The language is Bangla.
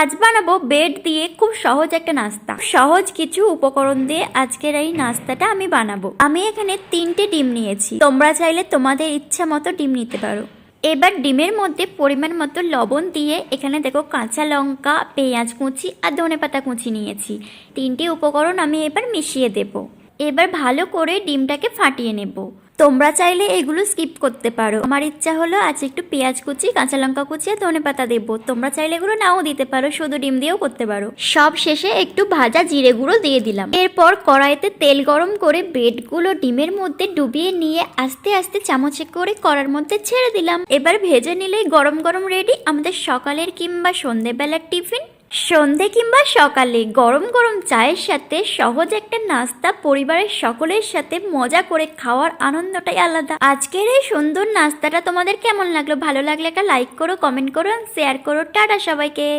আজ বানাবো ব্রেড দিয়ে খুব সহজ একটা নাস্তা। সহজ কিছু উপকরণ দিয়ে আজকের এই নাস্তাটা আমি বানাবো। আমি এখানে 3টে ডিম নিয়েছি, তোমরা চাইলে তোমাদের ইচ্ছা মতো ডিম নিতে পারো। এবার ডিমের মধ্যে পরিমাণ মতো লবণ দিয়ে এখানে দেখো কাঁচা লঙ্কা, পেঁয়াজ কুচি আর ধনেপাতা কুচি নিয়েছি। 3টে উপকরণ আমি এবার মিশিয়ে দেব। এবার ভালো করে ডিমটাকে ফাটিয়ে নেব। তোমরা চাইলে এগুলো স্কিপ করতে পারো। আমার ইচ্ছা হলো আজ একটু পেঁয়াজ কুচি, কাঁচা লঙ্কা কুচি আর ধনেপাতা দেবো। তোমরা চাইলে এগুলো নাও দিতে পারো, শুধু ডিম দিয়েও করতে পারো। সব শেষে একটু ভাজা জিরে গুঁড়ো দিয়ে দিলাম। এরপর কড়াইতে তেল গরম করে ব্রেডগুলো ডিমের মধ্যে ডুবিয়ে নিয়ে আস্তে আস্তে চামচে করে কড়ার মধ্যে ছেড়ে দিলাম। এবার ভেজে নিলেই গরম গরম রেডি আমাদের সকালের কিংবা সন্ধেবেলার টিফিন। সন্ধে কিংবা সকালে গরম গরম চায়ের সাথে সহজ একটা নাস্তা পরিবারের সকলের সাথে মজা করে খাওয়ার আনন্দটাই আলাদা। আজকের এই সুন্দর নাস্তাটা তোমাদের কেমন লাগলো? ভালো লাগলে একটা লাইক করো, কমেন্ট করো, শেয়ার করো। টাটা সবাইকে।